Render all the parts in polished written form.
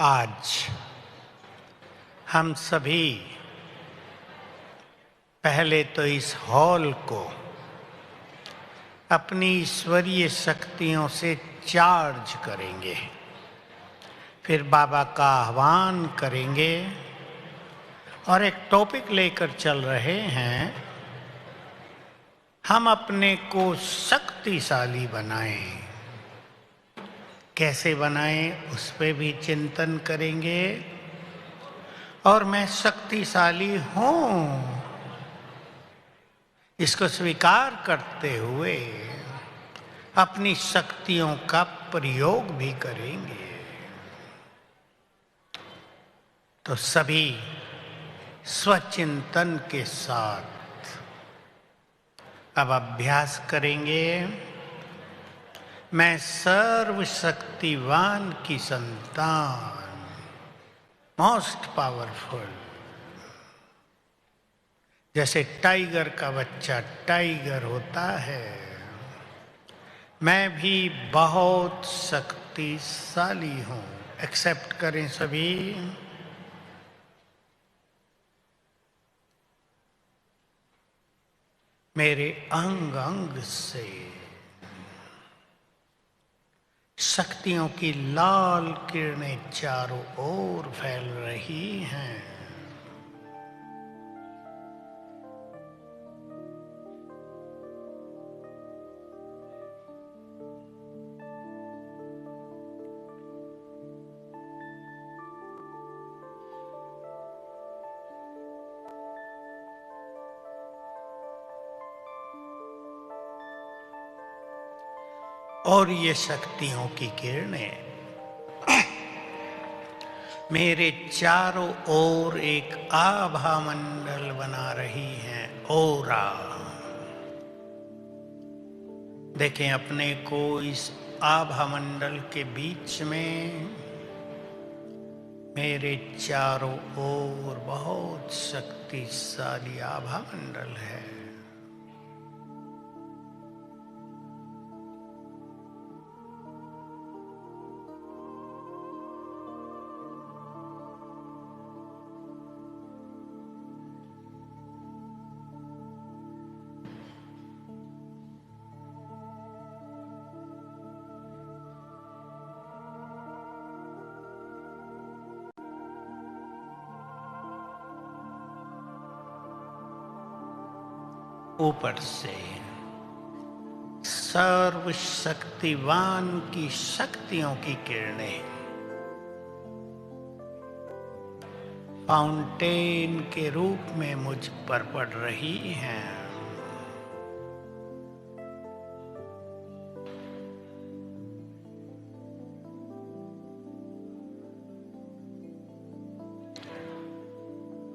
आज हम सभी पहले तो इस हॉल को अपनी ईश्वरीय शक्तियों से चार्ज करेंगे, फिर बाबा का आह्वान करेंगे और एक टॉपिक लेकर चल रहे हैं। हम अपने को शक्तिशाली बनाएं। कैसे बनाएं उस पे भी चिंतन करेंगे। और मैं शक्तिशाली हूं इसको स्वीकार करते हुए अपनी शक्तियों का प्रयोग भी करेंगे। तो सभी स्वचिंतन के साथ अब अभ्यास करेंगे। मैं सर्वशक्तिवान की संतान, मोस्ट पावरफुल। जैसे टाइगर का बच्चा टाइगर होता है, मैं भी बहुत शक्तिशाली हूं। एक्सेप्ट करें सभी। मेरे अंग अंग से शक्तियों की लाल किरणें चारों ओर फैल रही हैं। और ये शक्तियों की किरणें मेरे चारों ओर एक आभा मंडल बना रही हैं। ओरा। देखें अपने को इस आभा मंडल के बीच में। मेरे चारों ओर बहुत शक्तिशाली आभा मंडल है। ऊपर से सर्वशक्तिवान की शक्तियों की किरणें फाउंटेन के रूप में मुझ पर पड़ रही हैं।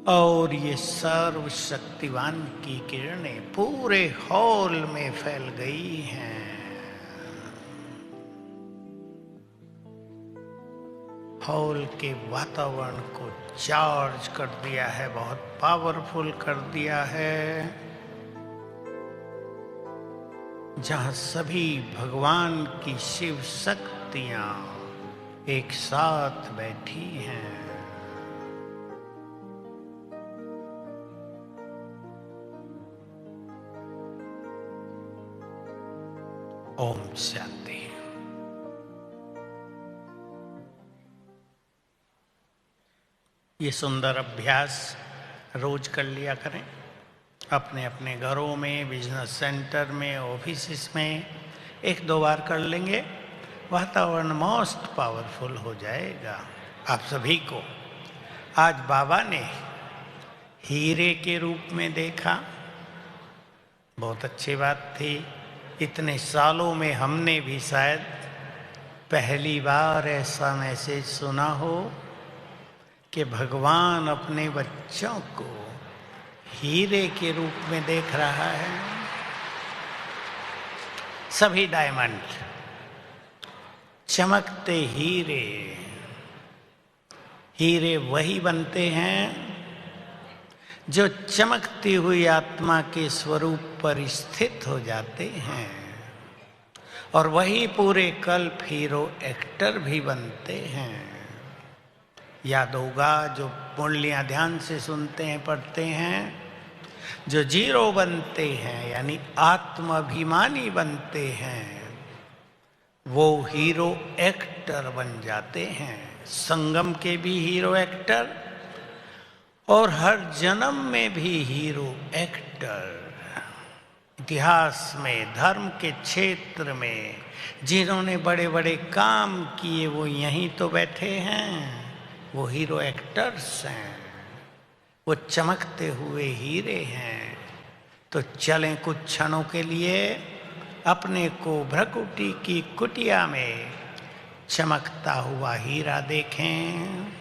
और ये सर्वशक्तिवान की किरणें पूरे हॉल में फैल गई हैं। हॉल के वातावरण को चार्ज कर दिया है, बहुत पावरफुल कर दिया है। जहां सभी भगवान की शिव शक्तियां एक साथ बैठी हैं। ओम शांति। ये सुंदर अभ्यास रोज कर लिया करें। अपने अपने घरों में, बिजनेस सेंटर में, ऑफिस में 1-2 बार कर लेंगे, वातावरण मोस्ट पावरफुल हो जाएगा। आप सभी को आज बाबा ने हीरे के रूप में देखा, बहुत अच्छी बात थी। इतने सालों में हमने भी शायद पहली बार ऐसा मैसेज सुना हो कि भगवान अपने बच्चों को हीरे के रूप में देख रहा है। सभी डायमंड, चमकते हीरे। हीरे वही बनते हैं जो चमकती हुई आत्मा के स्वरूप पर स्थित हो जाते हैं, और वही पूरे कल्प हीरो एक्टर भी बनते हैं। याद होगा, जो मुरलियाँ ध्यान से सुनते हैं, पढ़ते हैं, जो जीरो बनते हैं यानी आत्माभिमानी बनते हैं, वो हीरो एक्टर बन जाते हैं। संगम के भी हीरो एक्टर और हर जन्म में भी हीरो एक्टर। इतिहास में, धर्म के क्षेत्र में जिन्होंने बड़े बड़े काम किए वो यहीं तो बैठे हैं, वो हीरो एक्टर्स हैं, वो चमकते हुए हीरे हैं। तो चलें कुछ क्षणों के लिए अपने को भ्रकुटी की कुटिया में चमकता हुआ हीरा देखें।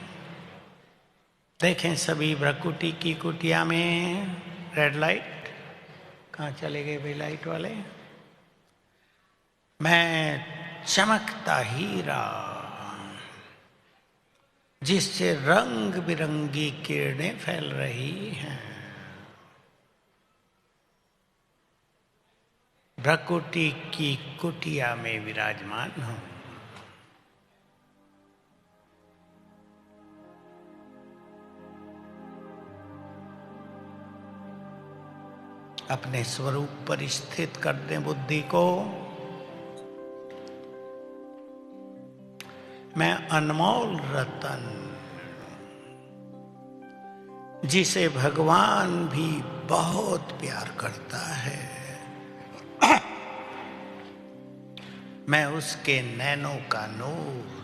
देखें सभी भ्रकुटी की कुटिया में। रेड लाइट कहाँ चले गए भाई लाइट वाले? मैं चमकता हीरा जिससे रंग बिरंगी किरणें फैल रही हैं, भ्रकुटी की कुटिया में विराजमान हूं। अपने स्वरूप पर स्थित कर दें बुद्धि को। मैं अनमोल रतन, जिसे भगवान भी बहुत प्यार करता है, मैं उसके नैनों का नूर,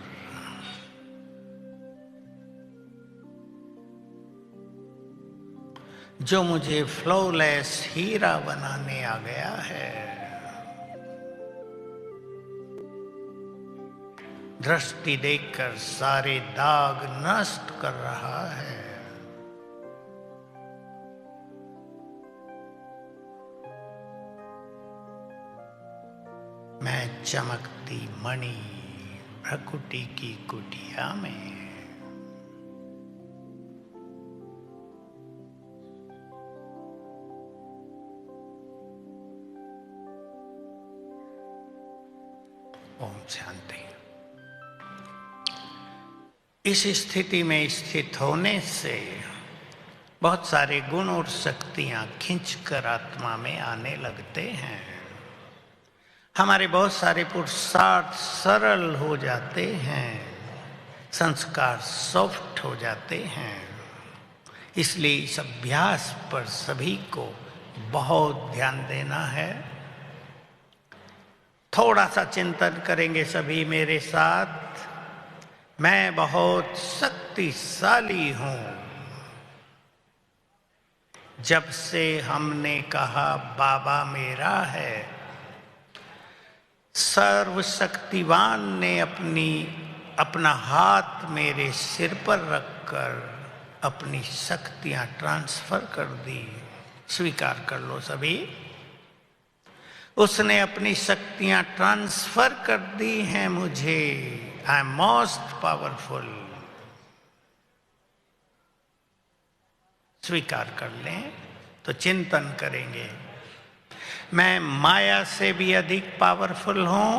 जो मुझे फ्लॉलेस हीरा बनाने आ गया है। दृष्टि देकर सारे दाग नष्ट कर रहा है। मैं चमकती मणि भ्रकुटी की कुटिया में। ओम शांति। इस स्थिति में स्थित होने से बहुत सारे गुण और शक्तियां खींचकर आत्मा में आने लगते हैं। हमारे बहुत सारे पुरुषार्थ सरल हो जाते हैं, संस्कार सॉफ्ट हो जाते हैं। इसलिए इस अभ्यास पर सभी को बहुत ध्यान देना है। थोड़ा सा चिंतन करेंगे सभी मेरे साथ। मैं बहुत शक्तिशाली हूं। जब से हमने कहा बाबा मेरा है, सर्वशक्तिवान ने अपना हाथ मेरे सिर पर रखकर अपनी शक्तियां ट्रांसफर कर दी। स्वीकार कर लो सभी। उसने अपनी शक्तियां ट्रांसफर कर दी हैं मुझे। I am most powerful. स्वीकार कर लें तो चिंतन करेंगे। मैं माया से भी अधिक पावरफुल हूं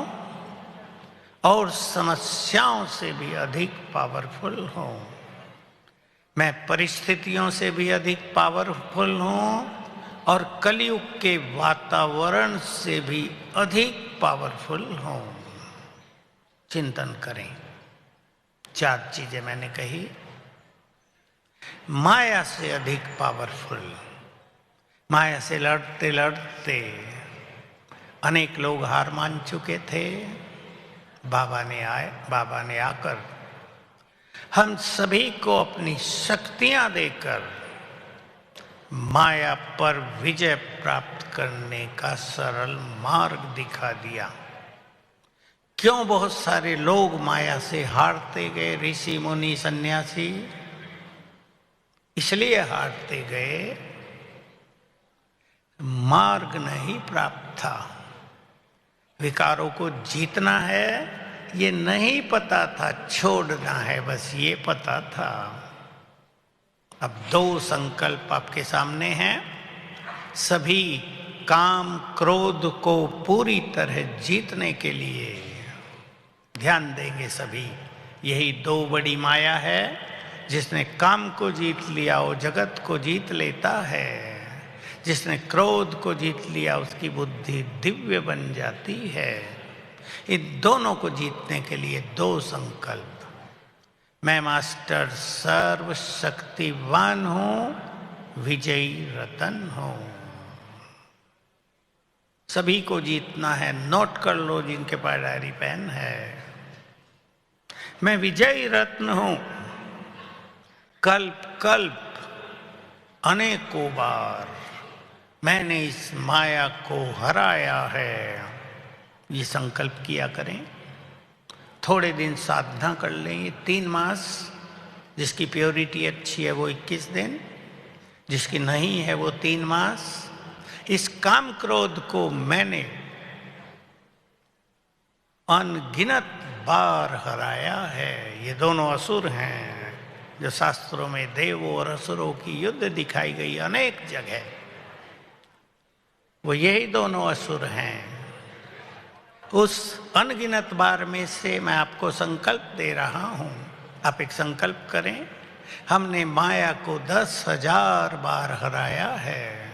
और समस्याओं से भी अधिक पावरफुल हूं। मैं परिस्थितियों से भी अधिक पावरफुल हूं और कलयुग के वातावरण से भी अधिक पावरफुल हूं। चिंतन करें। 4 चीजें मैंने कही। माया से अधिक पावरफुल। माया से लड़ते लड़ते अनेक लोग हार मान चुके थे। बाबा ने आकर हम सभी को अपनी शक्तियां देकर माया पर विजय प्राप्त करने का सरल मार्ग दिखा दिया। क्यों बहुत सारे लोग माया से हारते गए? ऋषि मुनि सन्यासी इसलिए हारते गए, मार्ग नहीं प्राप्त था। विकारों को जीतना है ये नहीं पता था, छोड़ना है बस ये पता था। अब 2 संकल्प आपके सामने हैं। सभी काम क्रोध को पूरी तरह जीतने के लिए ध्यान देंगे सभी। यही 2 बड़ी माया है। जिसने काम को जीत लिया वो जगत को जीत लेता है। जिसने क्रोध को जीत लिया उसकी बुद्धि दिव्य बन जाती है। इन दोनों को जीतने के लिए दो संकल्प। मैं मास्टर सर्वशक्तिवान हूं, विजयी रतन हूं। सभी को जीतना है। नोट कर लो जिनके पास डायरी पेन है। मैं विजयी रत्न हूं। कल्प कल्प अनेकों बार मैंने इस माया को हराया है। ये संकल्प किया करें। थोड़े दिन साधना कर लें। ये 3 मास। जिसकी प्योरिटी अच्छी है वो 21 दिन, जिसकी नहीं है वो 3 मास। इस काम क्रोध को मैंने अनगिनत बार हराया है। ये दोनों असुर हैं जो शास्त्रों में देवों और असुरों की युद्ध दिखाई गई अनेक जगह। वो यही दोनों असुर हैं। उस अनगिनत बार में से मैं आपको संकल्प दे रहा हूं। आप एक संकल्प करें। हमने माया को 10,000 बार हराया है।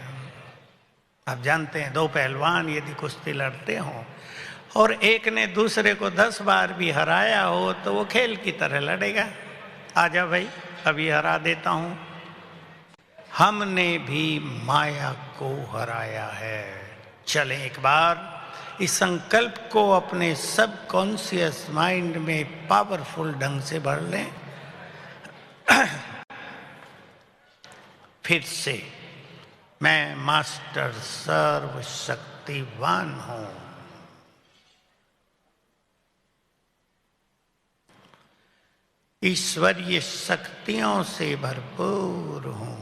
आप जानते हैं 2 पहलवान यदि कुश्ती लड़ते हों और एक ने दूसरे को 10 बार भी हराया हो तो वो खेल की तरह लड़ेगा। आजा भाई, अभी हरा देता हूं। हमने भी माया को हराया है। चलें एक बार इस संकल्प को अपने सबकॉन्शियस माइंड में पावरफुल ढंग से भर लें। फिर से, मैं मास्टर सर्वशक्तिवान हूं। ईश्वरीय शक्तियों से भरपूर हूं।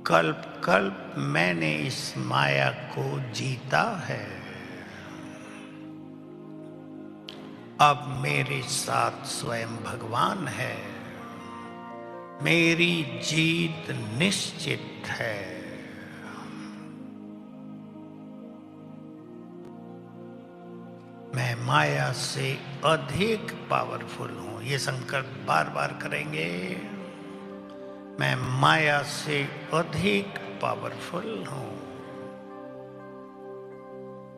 कल्प कल्प मैंने इस माया को जीता है। अब मेरे साथ स्वयं भगवान है। मेरी जीत निश्चित है। मैं माया से अधिक पावरफुल हूं। ये संकल्प बार बार करेंगे। मैं माया से अधिक पावरफुल हूं।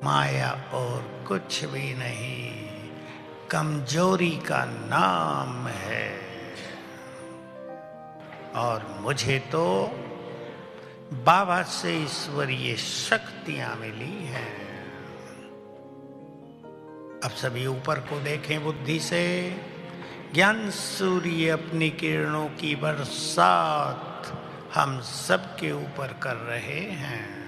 माया और कुछ भी नहीं, कमजोरी का नाम है। और मुझे तो बाबा से ईश्वरीय शक्तियां मिली हैं। अब सभी ऊपर को देखें बुद्धि से। ज्ञान सूर्य अपनी किरणों की बरसात हम सबके ऊपर कर रहे हैं।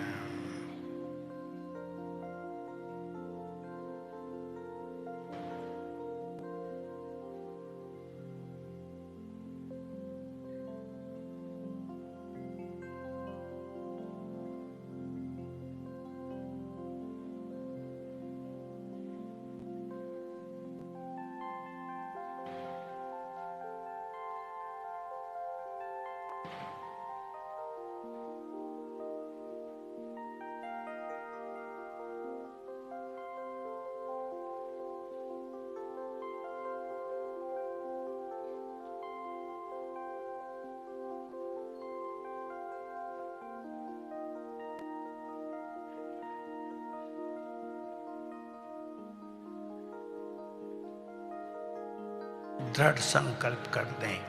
दृढ़ संकल्प कर दें।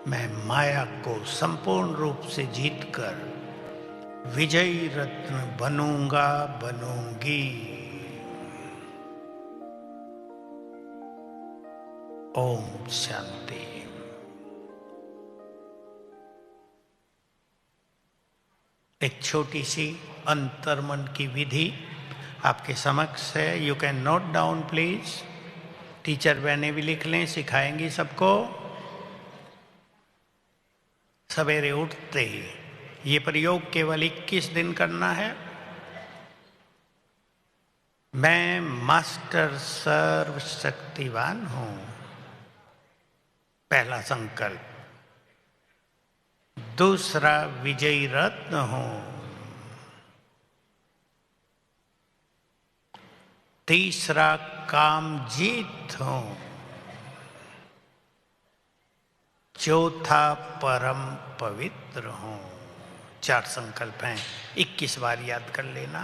मैं माया को संपूर्ण रूप से जीतकर विजयी रत्न बनूंगा, बनूंगी। ओम शांति। एक छोटी सी अंतर्मन की विधि आपके समक्ष है। You can note down please. Teacher बहने भी लिख लें, सिखाएंगी सबको। सवेरे उठते ही ये प्रयोग केवल 21 दिन करना है। मैं मास्टर सर्वशक्तिवान हूं। पहला संकल्प। दूसरा, विजयी रत्न हूं। तीसरा, काम जीत हूं। चौथा, परम पवित्र हूं। 4 संकल्प हैं। 21 बार याद कर लेना।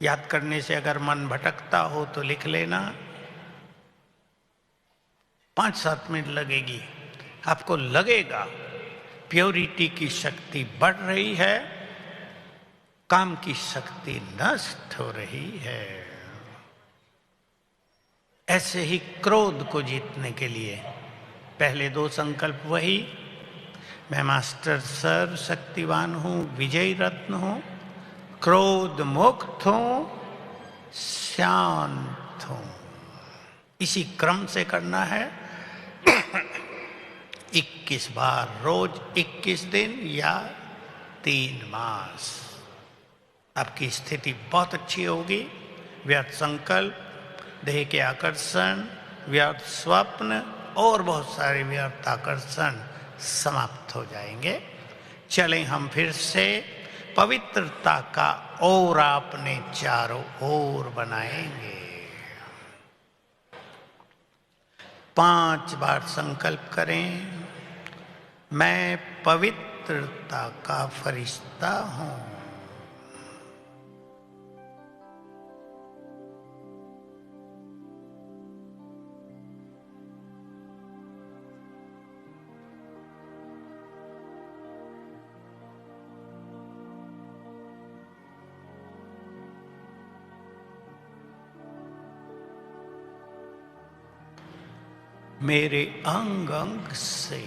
याद करने से अगर मन भटकता हो तो लिख लेना। 5-7 मिनट लगेगी। आपको लगेगा प्योरिटी की शक्ति बढ़ रही है, काम की शक्ति नष्ट हो रही है। ऐसे ही क्रोध को जीतने के लिए पहले 2 संकल्प वही। मैं मास्टर सर्वशक्तिवान हूं, विजयी रत्न हूं, क्रोध मुक्त हूं, शांत हूं। इसी क्रम से करना है। 21 बार रोज, 21 दिन या 3 मास। आपकी स्थिति बहुत अच्छी होगी। व्यर्थ संकल्प, देह के आकर्षण, व्यर्थ स्वप्न और बहुत सारे व्यर्थ आकर्षण समाप्त हो जाएंगे। चलें हम फिर से पवित्रता का और अपने चारों ओर बनाएंगे। 5 बार संकल्प करें। मैं पवित्रता का फरिश्ता हूं। मेरे अंग अंग से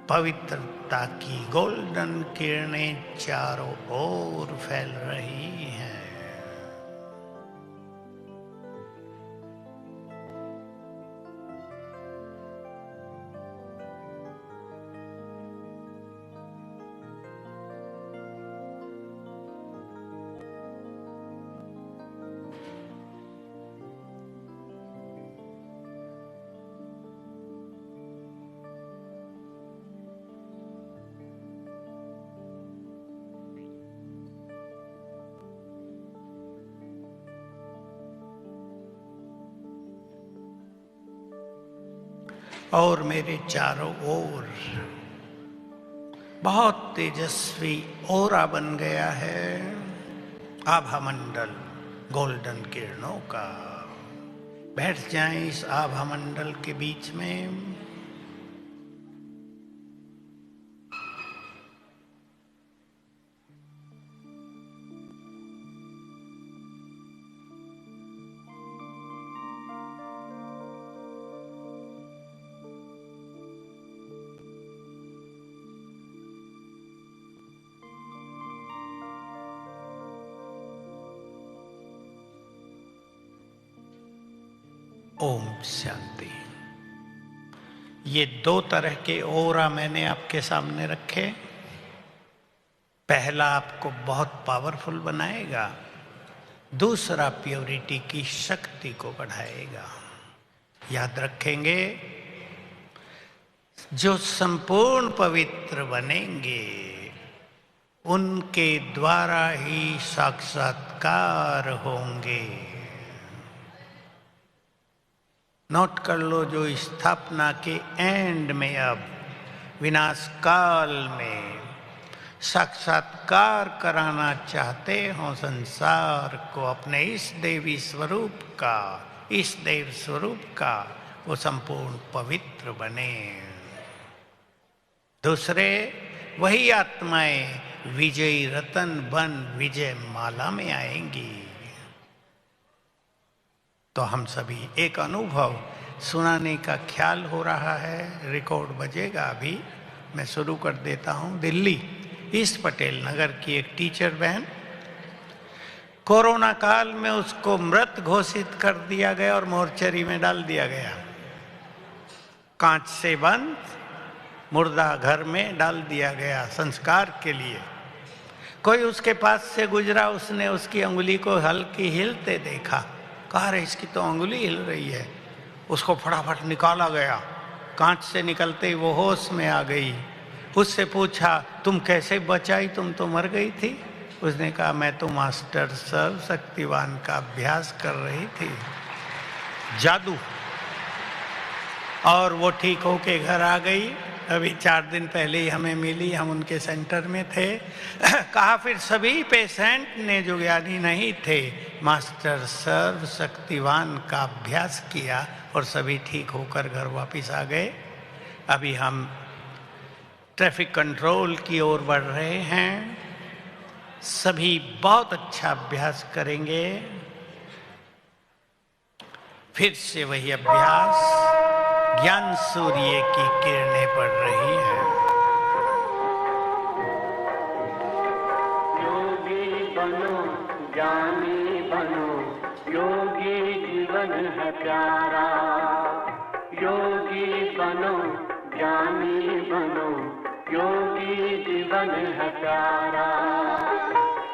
पवित्रता की गोल्डन किरणें चारों ओर फैल रही हैं। और मेरे चारों ओर बहुत तेजस्वी ओरा बन गया है, आभा मंडल गोल्डन किरणों का। बैठ जाएं इस आभा मंडल के बीच में। ओम शांति। ये 2 तरह के ओरा मैंने आपके सामने रखे। पहला आपको बहुत पावरफुल बनाएगा, दूसरा प्योरिटी की शक्ति को बढ़ाएगा। याद रखेंगे, जो संपूर्ण पवित्र बनेंगे उनके द्वारा ही साक्षात्कार होंगे। नोट कर लो, जो स्थापना के एंड में अब विनाश काल में साक्षात्कार कराना चाहते हो संसार को अपने इस देवी स्वरूप का, इस देव स्वरूप का, वो संपूर्ण पवित्र बने। दूसरे, वही आत्माएं विजयी रतन बन विजय माला में आएंगी। तो हम सभी एक अनुभव सुनाने का ख्याल हो रहा है। रिकॉर्ड बजेगा अभी। मैं शुरू कर देता हूं। दिल्ली ईस्ट पटेल नगर की एक टीचर बहन, कोरोना काल में उसको मृत घोषित कर दिया गया और मोर्चरी में डाल दिया गया। कांच से बंद मुर्दा घर में डाल दिया गया संस्कार के लिए। कोई उसके पास से गुजरा, उसने उसकी अंगुली को हल्की हिलते देखा, कहा अरे इसकी तो अंगुली हिल रही है। उसको फटाफट निकाला गया, कांच से निकलते ही वो होश में आ गई। उससे पूछा तुम कैसे बचाई, तुम तो मर गई थी। उसने कहा मैं तो मास्टर सर्वशक्तिवान का अभ्यास कर रही थी, जादू। और वो ठीक होके घर आ गई। अभी 4 दिन पहले ही हमें मिली, हम उनके सेंटर में थे। कहा फिर सभी पेशेंट ने जो ज्ञानी नहीं थे, मास्टर सर्वशक्तिवान का अभ्यास किया और सभी ठीक होकर घर वापस आ गए। अभी हम ट्रैफिक कंट्रोल की ओर बढ़ रहे हैं। सभी बहुत अच्छा अभ्यास करेंगे। फिर से वही अभ्यास, ज्ञान सूर्य की किरणें पड़ रही हैं। योगी बनो, ज्ञानी बनो, योगी जीवन है प्यारा। योगी बनो, ज्ञानी बनो, योगी जीवन है प्यारा।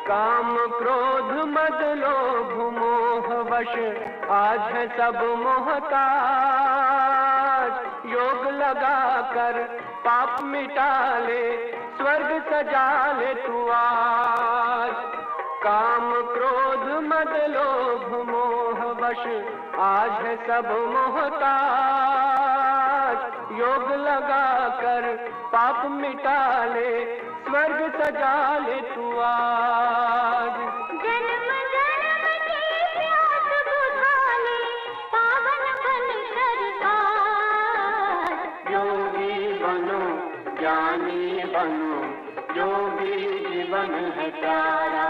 काम क्रोध मद लोभ मोह वश आज है सब मोहताज। योग लगा कर पाप मिटा ले, स्वर्ग सजा ले तू आज। काम क्रोध मद लोभ मोह वश आज है सब मोहताज। योग लगा कर पाप मिटा ले, स्वर्ग सजा ले तू आज। जन्म जन्म की प्यास बुझा ले, पावन बन कर आज। योगी बनो, ज्ञानी बनो, योगी जीवन है प्यारा।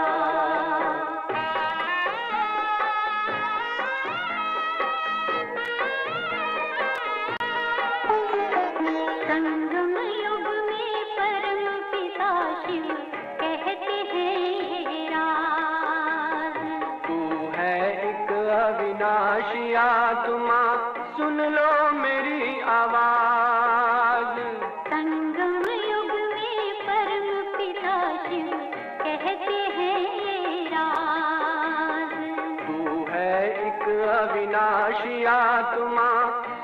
संगम युग में परम पिता शिव कहते हैं राज। तू है एक अविनाशी आत्मा, सुन लो मेरी आवाज। संगम युग में परम पिता शिव कहते हैं राज। तू है एक अविनाशी आत्मा,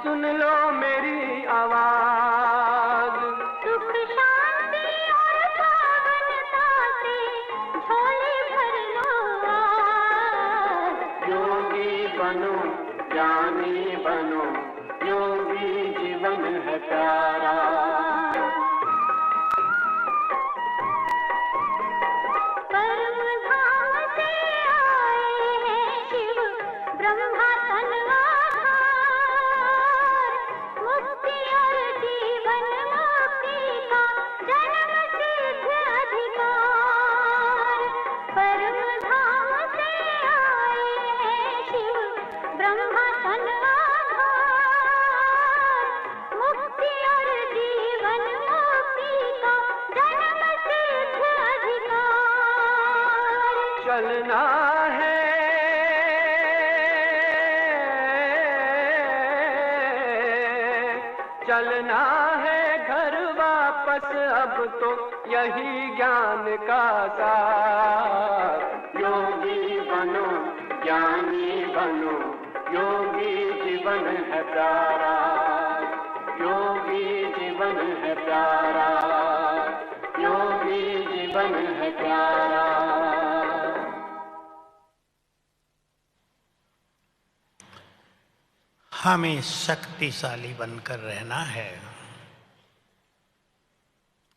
सुन लो मेरी आवाज। सुख शांति और पावनता से झोले भर लो आज। योगी बनो, ज्ञानी बनो, योगी जीवन है प्यारा। परम धाम से आए हैं शिव ब्रह्मा तन आधार। मुक्ति और जीवन मुक्ति का जन्म सिद्ध अधिकार। परम धाम से आए हैं शिव ब्रह्मा तन आधार। मुक्ति और जीवन मुक्ति का जन्म सिद्ध अधिकार। चलना है, चलना है घर वापस, अब तो यही ज्ञान का सार। योगी बनो, ज्ञानी बनो, योगी जीवन है प्यारा। योगी जीवन है प्यारा, योगी जीवन है प्यारा। हमें शक्तिशाली बनकर रहना है।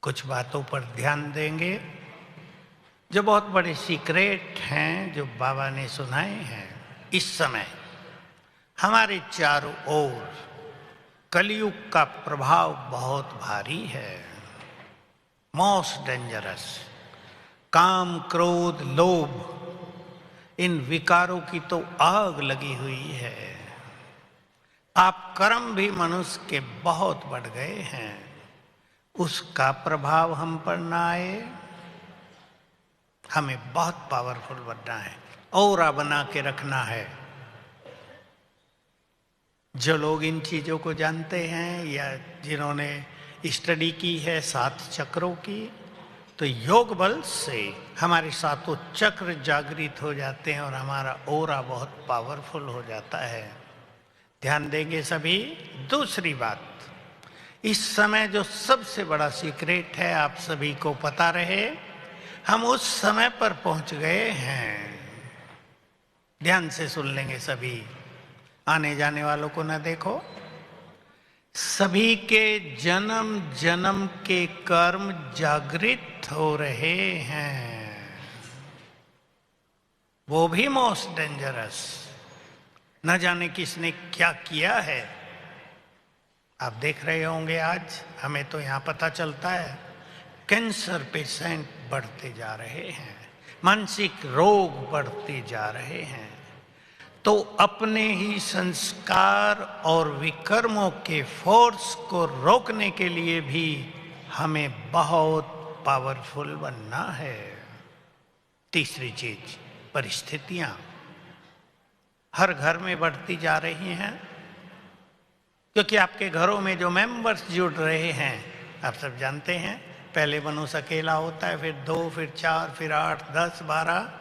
कुछ बातों पर ध्यान देंगे जो बहुत बड़े सीक्रेट हैं, जो बाबा ने सुनाए हैं। इस समय हमारे चारों ओर कलयुग का प्रभाव बहुत भारी है, मोस्ट डेंजरस। काम, क्रोध, लोभ, इन विकारों की तो आग लगी हुई है। आप कर्म भी मनुष्य के बहुत बढ़ गए हैं, उसका प्रभाव हम पर ना आए। हमें बहुत पावरफुल बनना है, औरा बना के रखना है। जो लोग इन चीजों को जानते हैं या जिन्होंने स्टडी की है 7 चक्रों की, तो योग बल से हमारे सातों चक्र जागृत हो जाते हैं और हमारा ओरा बहुत पावरफुल हो जाता है। ध्यान देंगे सभी। दूसरी बात, इस समय जो सबसे बड़ा सीक्रेट है, आप सभी को पता रहे, हम उस समय पर पहुंच गए हैं। ध्यान से सुन लेंगे सभी, आने जाने वालों को ना देखो। सभी के जन्म जन्म के कर्म जागृत हो रहे हैं, वो भी मोस्ट डेंजरस। न जाने किसने क्या किया है। आप देख रहे होंगे, आज हमें तो यहां पता चलता है कैंसर पेशेंट बढ़ते जा रहे हैं, मानसिक रोग बढ़ते जा रहे हैं। तो अपने ही संस्कार और विकर्मों के फोर्स को रोकने के लिए भी हमें बहुत पावरफुल बनना है। तीसरी चीज, परिस्थितियां हर घर में बढ़ती जा रही हैं, क्योंकि आपके घरों में जो मेंबर्स जुड़ रहे हैं, आप सब जानते हैं, पहले मनुष्य अकेला होता है, फिर 2, फिर 4, फिर 8, 10, 12।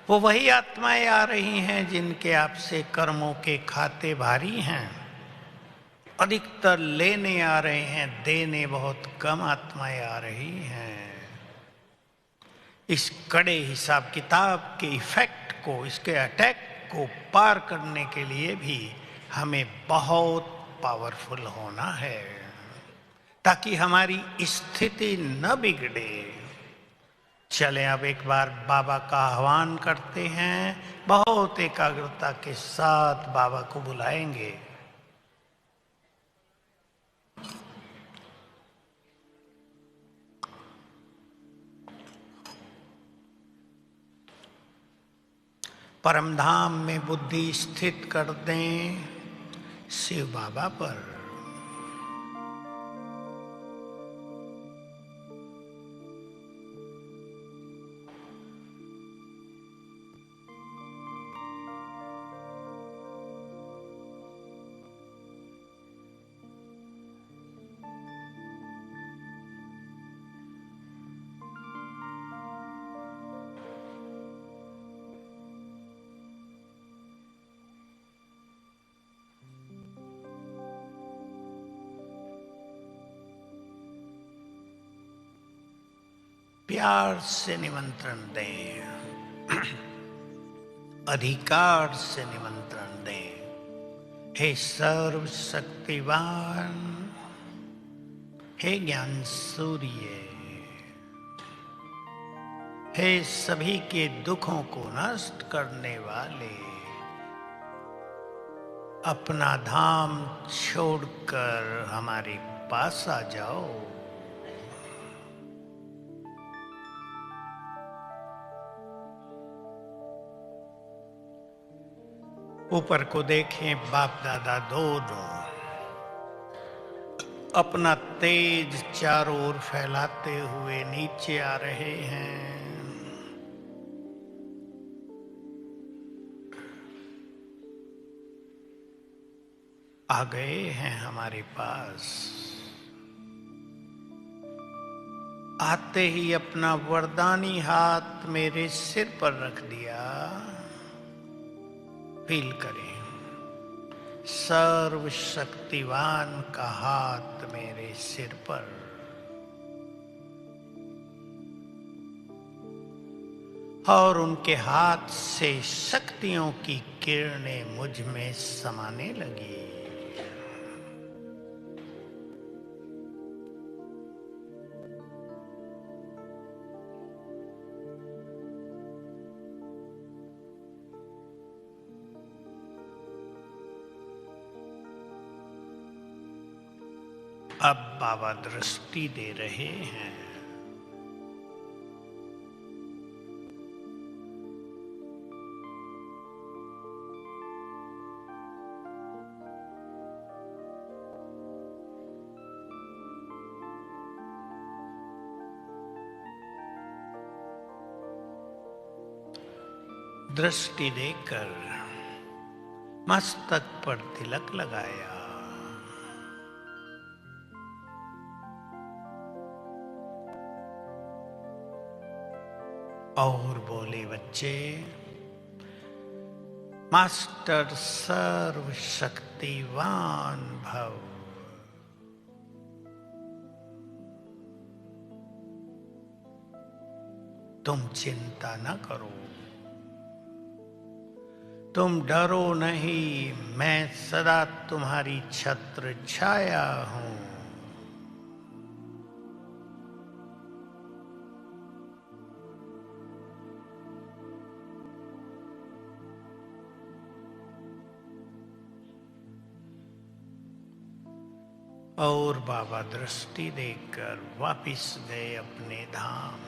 वो वही आत्माएं आ रही हैं जिनके आपसे कर्मों के खाते भारी हैं। अधिकतर लेने आ रहे हैं, देने बहुत कम आत्माएं आ रही हैं। इस कड़े हिसाब किताब के इफेक्ट को, इसके अटैक को पार करने के लिए भी हमें बहुत पावरफुल होना है, ताकि हमारी स्थिति न बिगड़े। चलें अब एक बार बाबा का आह्वान करते हैं, बहुत एकाग्रता के साथ बाबा को बुलाएंगे। परमधाम में बुद्धि स्थित कर दें शिव बाबा पर। प्यार से निमंत्रण दें, अधिकार से निमंत्रण दें। हे सर्वशक्तिवान, हे ज्ञान सूर्य, हे सभी के दुखों को नष्ट करने वाले, अपना धाम छोड़कर हमारे पास आ जाओ। ऊपर को देखें, बाप दादा दोनों अपना तेज चारों ओर फैलाते हुए नीचे आ रहे हैं। आ गए हैं हमारे पास। आते ही अपना वरदानी हाथ मेरे सिर पर रख दिया। फील करें, सर्वशक्तिवान का हाथ मेरे सिर पर। और उनके हाथ से शक्तियों की किरणें मुझ में समाने लगी। अब बाबा दृष्टि दे रहे हैं। दृष्टि देकर मस्तक पर तिलक लगाया। और बोले बच्चे, मास्टर सर्वशक्तिवान भव। तुम चिंता न करो, तुम डरो नहीं, मैं सदा तुम्हारी छत्र छाया हूं। और बाबा दृष्टि देकर वापिस गए अपने धाम।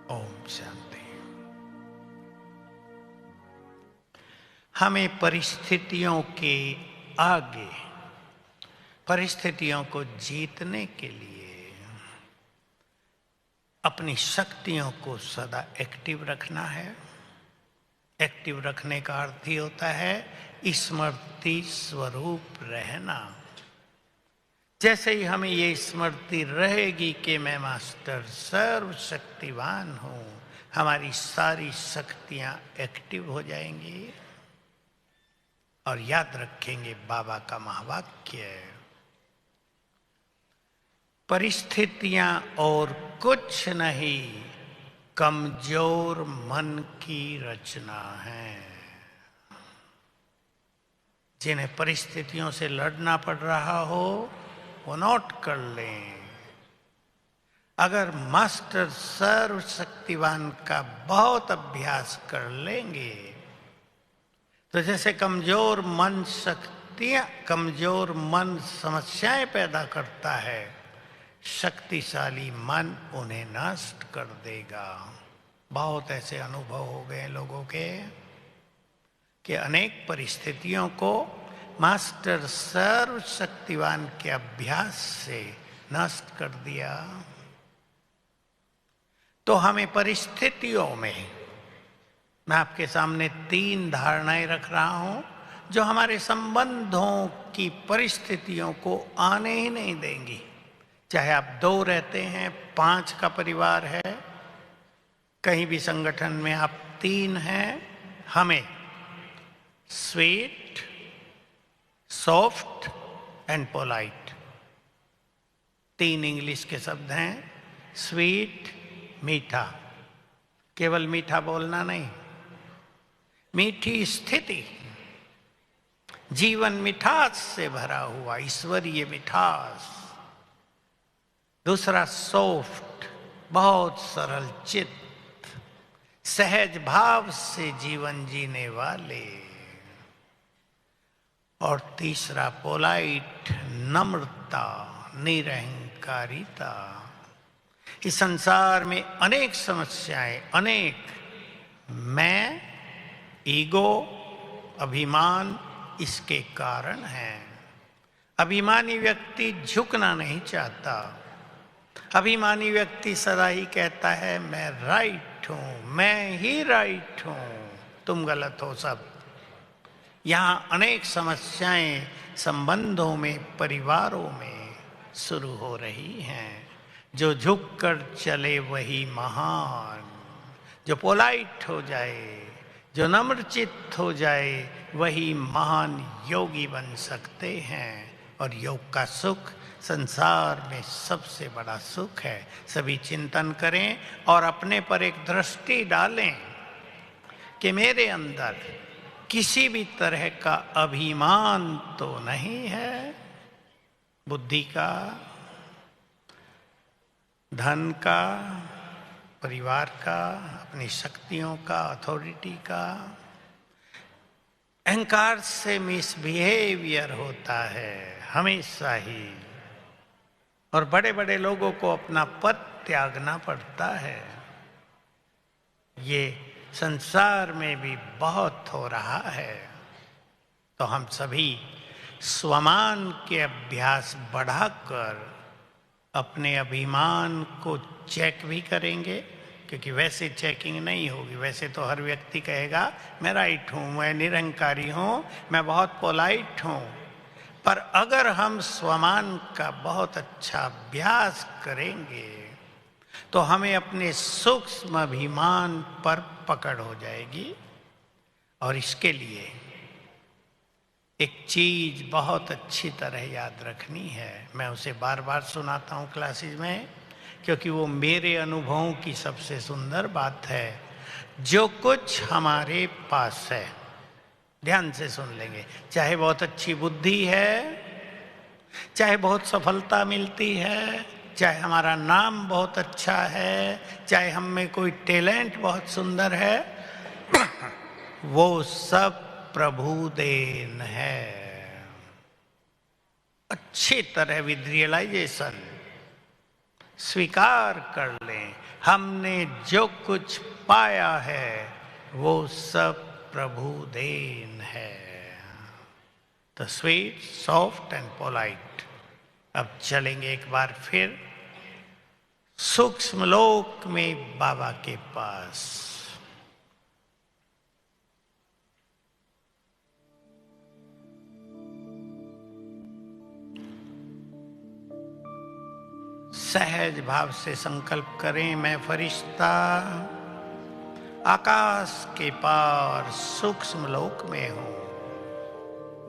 ओम शांति। हमें परिस्थितियों के आगे, परिस्थितियों को जीतने के लिए अपनी शक्तियों को सदा एक्टिव रखना है। एक्टिव रखने का अर्थ ही होता है स्मृति स्वरूप रहना। जैसे ही हमें ये स्मृति रहेगी कि मैं मास्टर सर्वशक्तिवान हूं, हमारी सारी शक्तियां एक्टिव हो जाएंगी। और याद रखेंगे बाबा का महावाक्य, परिस्थितियां और कुछ नहीं, कमजोर मन की रचना है। जिन्हें परिस्थितियों से लड़ना पड़ रहा हो वो नोट कर लें। अगर मास्टर सर्वशक्तिवान का बहुत अभ्यास कर लेंगे तो जैसे कमजोर मन समस्याएं पैदा करता है, शक्तिशाली मन उन्हें नष्ट कर देगा। बहुत ऐसे अनुभव हो गए लोगों के कि अनेक परिस्थितियों को मास्टर सर्वशक्तिवान के अभ्यास से नष्ट कर दिया। तो हमें परिस्थितियों में, मैं आपके सामने 3 धारणाएं रख रहा हूं जो हमारे संबंधों की परिस्थितियों को आने ही नहीं देंगी। चाहे आप 2 रहते हैं, 5 का परिवार है, कहीं भी संगठन में आप 3 हैं, हमें sweet, soft and polite, 3 English के शब्द हैं। स्वीट मीठा, केवल मीठा बोलना नहीं, मीठी स्थिति, जीवन मिठास से भरा हुआ, ईश्वरीय मिठास। दूसरा सॉफ्ट, बहुत सरल चित्त, सहज भाव से जीवन जीने वाले। और तीसरा पोलाइट, नम्रता, निरहंकारिता। इस संसार में अनेक समस्याएं, अनेक मैं, ईगो, अभिमान इसके कारण हैं। अभिमानी व्यक्ति झुकना नहीं चाहता। अभिमानी व्यक्ति सदा ही कहता है मैं राइट हूं, मैं ही राइट हूं, तुम गलत हो सब। यहाँ अनेक समस्याएं संबंधों में, परिवारों में शुरू हो रही हैं। जो झुककर चले वही महान, जो पोलाइट हो जाए, जो नम्रचित्त हो जाए, वही महान योगी बन सकते हैं। और योग का सुख संसार में सबसे बड़ा सुख है। सभी चिंतन करें और अपने पर एक दृष्टि डालें कि मेरे अंदर किसी भी तरह का अभिमान तो नहीं है, बुद्धि का, धन का, परिवार का, अपनी शक्तियों का, अथॉरिटी का। अहंकार से मिसबिहेवियर होता है हमेशा ही, और बड़े बड़े लोगों को अपना पद त्यागना पड़ता है। ये संसार में भी बहुत हो रहा है। तो हम सभी स्वमान के अभ्यास बढ़ाकर अपने अभिमान को चेक भी करेंगे, क्योंकि वैसे चेकिंग नहीं होगी। वैसे तो हर व्यक्ति कहेगा मैं राइट हूँ, मैं निरंकारी हूँ, मैं बहुत पोलाइट हूँ, पर अगर हम स्वमान का बहुत अच्छा अभ्यास करेंगे तो हमें अपने सूक्ष्म अभिमान पर पकड़ हो जाएगी। और इसके लिए एक चीज बहुत अच्छी तरह याद रखनी है। मैं उसे बार बार सुनाता हूँ क्लासेस में, क्योंकि वो मेरे अनुभवों की सबसे सुंदर बात है। जो कुछ हमारे पास है, ध्यान से सुन लेंगे, चाहे बहुत अच्छी बुद्धि है, चाहे बहुत सफलता मिलती है, चाहे हमारा नाम बहुत अच्छा है, चाहे हम में कोई टैलेंट बहुत सुंदर है, वो सब प्रभु देन है। अच्छी तरह विद रियलाइजेशन स्वीकार कर लें, हमने जो कुछ पाया है वो सब प्रभु देन है। The sweet, soft and polite. अब चलेंगे एक बार फिर सूक्ष्म लोक में बाबा के पास। सहज भाव से संकल्प करें, मैं फरिश्ता आकाश के पार सूक्ष्म लोक में हूं।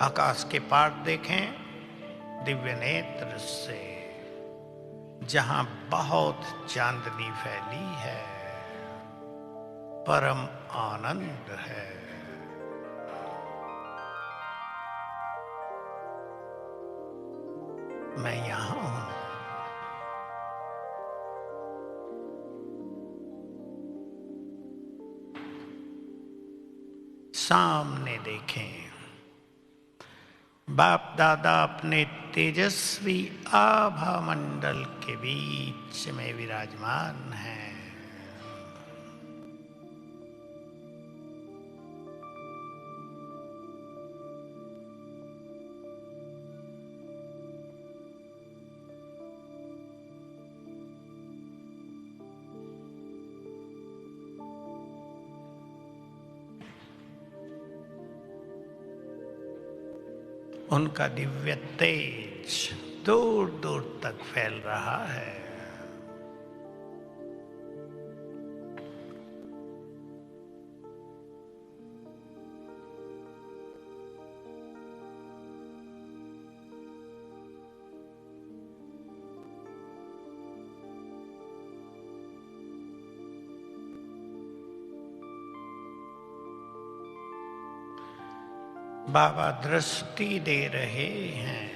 आकाश के पार देखें दिव्य नेत्र से, जहां बहुत चांदनी फैली है, परम आनंद है। मैं यहां हूं। सामने देखें, बाप दादा अपने तेजस्वी आभा मंडल के बीच में विराजमान हैं। उनका दिव्य तेज दूर दूर तक फैल रहा है। बाबा दृष्टि दे रहे हैं,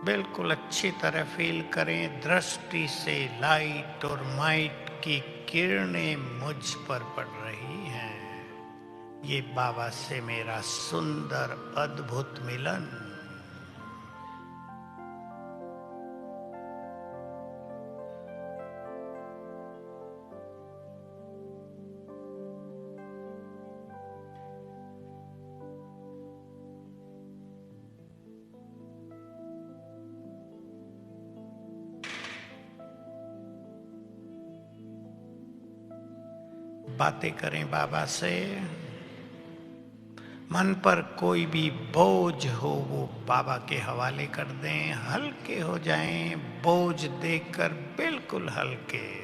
बिल्कुल अच्छी तरह फील करें। दृष्टि से लाइट और माइट की किरणें मुझ पर पड़ रही हैं। ये बाबा से मेरा सुंदर अद्भुत मिलन। बातें करें बाबा से। मन पर कोई भी बोझ हो वो बाबा के हवाले कर दें, हल्के हो जाएं, बोझ देखकर बिल्कुल हल्के।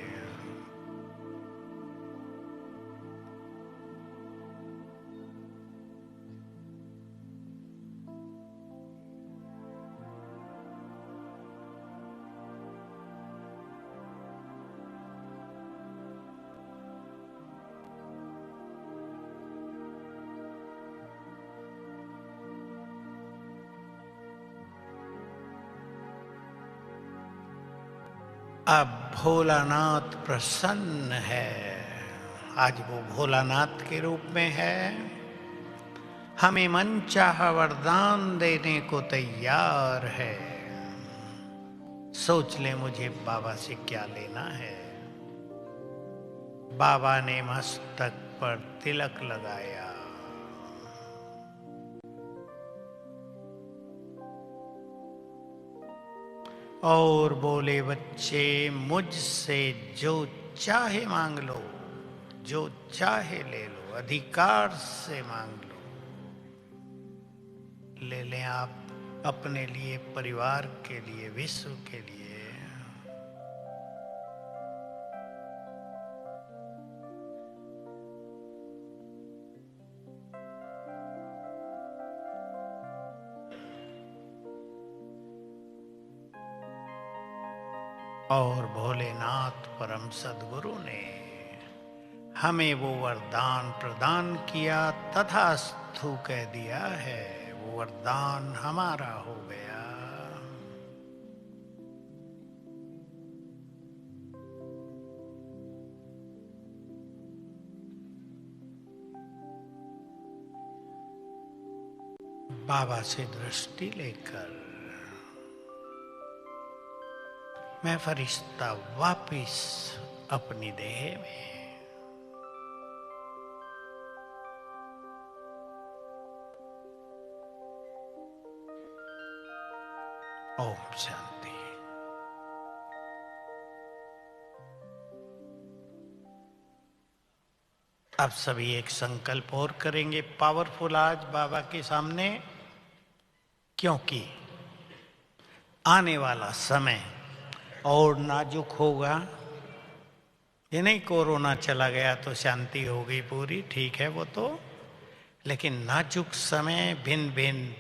अब भोलानाथ प्रसन्न है। आज वो भोलानाथ के रूप में है, हमें मनचाहा वरदान देने को तैयार है। सोच ले मुझे बाबा से क्या लेना है। बाबा ने मस्तक पर तिलक लगाया। और बोले, बच्चे मुझसे जो चाहे मांग लो, जो चाहे ले लो, अधिकार से मांग लो। ले लें आप, अपने लिए, परिवार के लिए, विश्व के लिए। और भोलेनाथ परम सद्गुरु ने हमें वो वरदान प्रदान किया, तथास्तु कह दिया है, वो वरदान हमारा हो गया। बाबा से दृष्टि लेकर मैं फरिश्ता वापिस अपनी देह में। ओम शांति। अब सभी एक संकल्प और करेंगे पावरफुल आज बाबा के सामने, क्योंकि आने वाला समय और नाजुक होगा। ये नहीं कोरोना चला गया तो शांति हो गई पूरी, ठीक है वो तो, लेकिन नाजुक समय, भिन्न भिन्न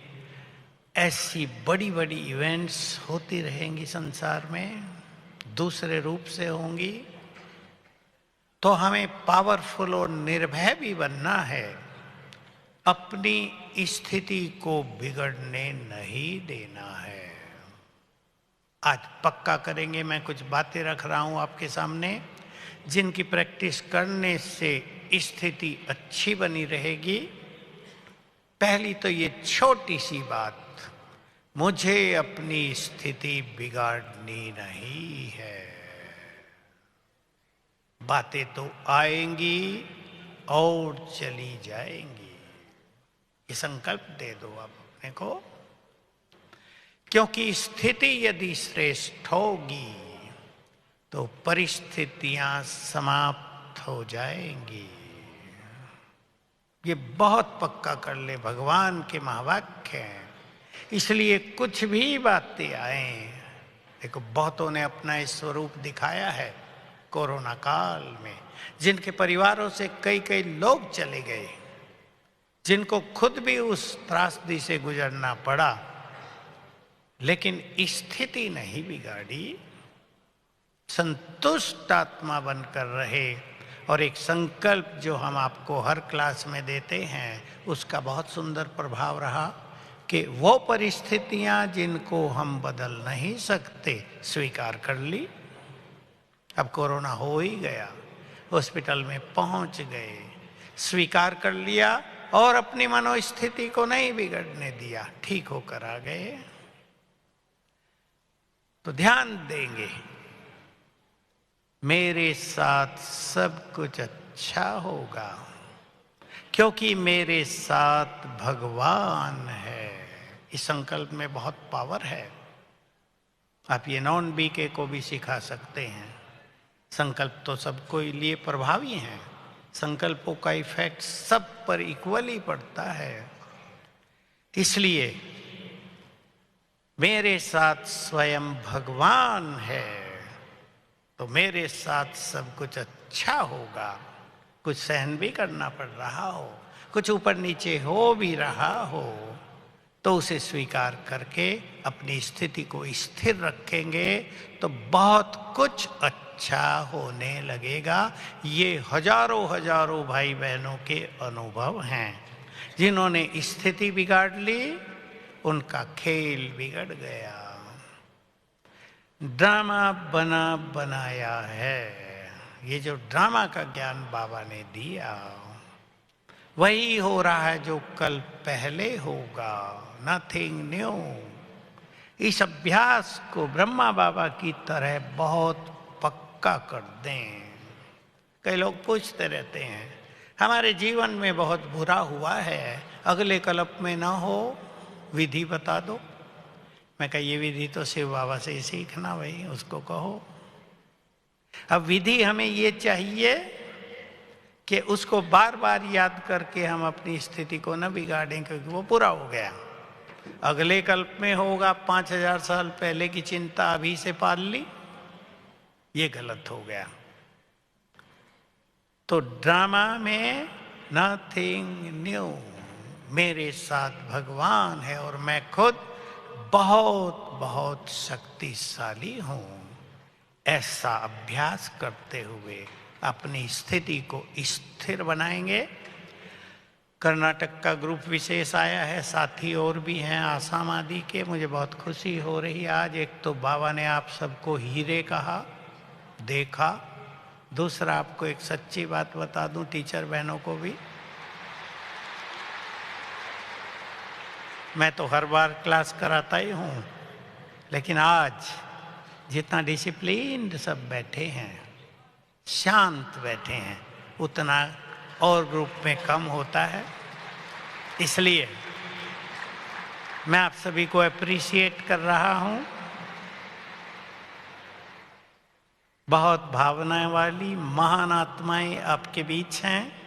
ऐसी बड़ी बड़ी इवेंट्स होती रहेंगी संसार में, दूसरे रूप से होंगी। तो हमें पावरफुल और निर्भय भी बनना है, अपनी स्थिति को बिगड़ने नहीं देना है। आज पक्का करेंगे, मैं कुछ बातें रख रहा हूं आपके सामने, जिनकी प्रैक्टिस करने से स्थिति अच्छी बनी रहेगी। पहली तो ये छोटी सी बात, मुझे अपनी स्थिति बिगाड़नी नहीं है। बातें तो आएंगी और चली जाएंगी, ये संकल्प दे दो आप अपने को, क्योंकि स्थिति यदि श्रेष्ठ होगी तो परिस्थितियां समाप्त हो जाएंगी। ये बहुत पक्का कर ले, भगवान के महावाक्य हैं। इसलिए कुछ भी बातें आए, देखो बहुतों ने अपना स्वरूप दिखाया है कोरोना काल में, जिनके परिवारों से कई कई लोग चले गए, जिनको खुद भी उस त्रासदी से गुजरना पड़ा, लेकिन स्थिति नहीं बिगाड़ी। संतुष्ट आत्मा बनकर रहे। और एक संकल्प जो हम आपको हर क्लास में देते हैं, उसका बहुत सुंदर प्रभाव रहा कि वो परिस्थितियां जिनको हम बदल नहीं सकते, स्वीकार कर ली। अब कोरोना हो ही गया, हॉस्पिटल में पहुंच गए, स्वीकार कर लिया और अपनी मनोस्थिति को नहीं बिगड़ने दिया, ठीक होकर आ गए। तो ध्यान देंगे, मेरे साथ सब कुछ अच्छा होगा, क्योंकि मेरे साथ भगवान है। इस संकल्प में बहुत पावर है। आप ये नॉन बीके को भी सिखा सकते हैं। संकल्प तो सबको लिए प्रभावी हैं, संकल्पों का इफेक्ट सब पर इक्वली पड़ता है। इसलिए मेरे साथ स्वयं भगवान है, तो मेरे साथ सब कुछ अच्छा होगा। कुछ सहन भी करना पड़ रहा हो, कुछ ऊपर नीचे हो भी रहा हो, तो उसे स्वीकार करके अपनी स्थिति को स्थिर रखेंगे तो बहुत कुछ अच्छा होने लगेगा। ये हजारों हजारों भाई बहनों के अनुभव हैं। जिन्होंने स्थिति बिगाड़ ली, उनका खेल बिगड़ गया। ड्रामा बना बनाया है। ये जो ड्रामा का ज्ञान बाबा ने दिया, वही हो रहा है जो कल पहले होगा। Nothing new. इस अभ्यास को ब्रह्मा बाबा की तरह बहुत पक्का कर दें। कई लोग पूछते रहते हैं, हमारे जीवन में बहुत बुरा हुआ है, अगले कल्प में ना हो, विधि बता दो। मैं कहा, ये विधि तो शिव बाबा से ही सीखना भाई, उसको कहो। अब विधि हमें ये चाहिए कि उसको बार बार याद करके हम अपनी स्थिति को न बिगाड़ें, क्योंकि वो पूरा हो गया। अगले कल्प में होगा, 5000 साल पहले की चिंता अभी से पाल ली, ये गलत हो गया। तो ड्रामा में नथिंग न्यू, मेरे साथ भगवान है और मैं खुद बहुत बहुत शक्तिशाली हूं। ऐसा अभ्यास करते हुए अपनी स्थिति को स्थिर बनाएंगे। कर्नाटक का ग्रुप विशेष आया है, साथी और भी हैं आसाम आदि के। मुझे बहुत खुशी हो रही है आज। एक तो बाबा ने आप सबको हीरे कहा, देखा। दूसरा, आपको एक सच्ची बात बता दूं, टीचर बहनों को भी, मैं तो हर बार क्लास कराता ही हूं, लेकिन आज जितना डिसिप्लिन्ड सब बैठे हैं, शांत बैठे हैं, उतना और ग्रुप में कम होता है। इसलिए मैं आप सभी को अप्रिशिएट कर रहा हूं। बहुत भावनाएं वाली महान आत्माएं आपके बीच हैं।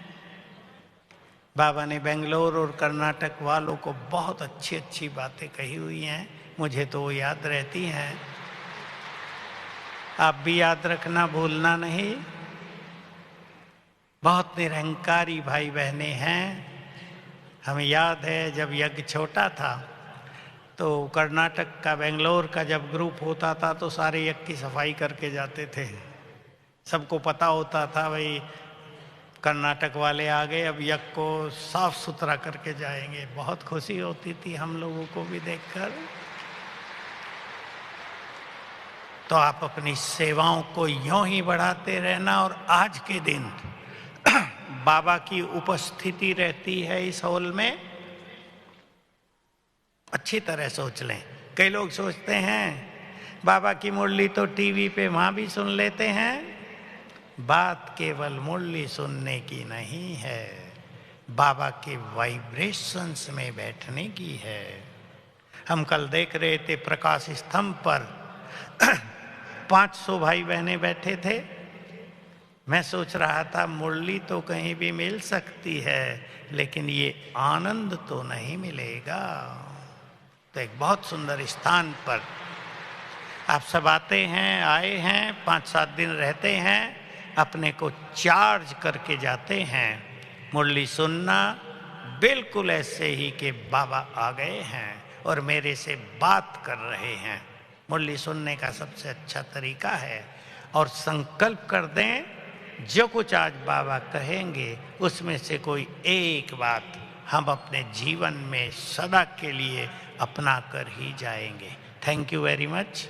बाबा ने बेंगलोर और कर्नाटक वालों को बहुत अच्छी अच्छी बातें कही हुई हैं, मुझे तो वो याद रहती हैं। आप भी याद रखना, भूलना नहीं। बहुत निरहंकारी भाई बहने हैं। हमें याद है जब यज्ञ छोटा था तो कर्नाटक का, बेंगलोर का जब ग्रुप होता था तो सारे यज्ञ की सफाई करके जाते थे। सबको पता होता था भाई कर्नाटक वाले आ गए, अब यज्ञ को साफ सुथरा करके जाएंगे। बहुत खुशी होती थी हम लोगों को भी देखकर। तो आप अपनी सेवाओं को यूं ही बढ़ाते रहना। और आज के दिन बाबा की उपस्थिति रहती है इस हॉल में, अच्छी तरह सोच लें। कई लोग सोचते हैं बाबा की मुरली तो टीवी पे वहां भी सुन लेते हैं। बात केवल मुरली सुनने की नहीं है, बाबा के वाइब्रेशंस में बैठने की है। हम कल देख रहे थे प्रकाश स्तंभ पर 500 भाई बहनें बैठे थे। मैं सोच रहा था मुरली तो कहीं भी मिल सकती है, लेकिन ये आनंद तो नहीं मिलेगा। तो एक बहुत सुंदर स्थान पर आप सब आते हैं, आए हैं, 5-7 दिन रहते हैं, अपने को चार्ज करके जाते हैं। मुरली सुनना बिल्कुल ऐसे ही कि बाबा आ गए हैं और मेरे से बात कर रहे हैं। मुरली सुनने का सबसे अच्छा तरीका है। और संकल्प कर दें, जो कुछ आज बाबा कहेंगे उसमें से कोई एक बात हम अपने जीवन में सदा के लिए अपना कर ही जाएंगे। Thank you very much.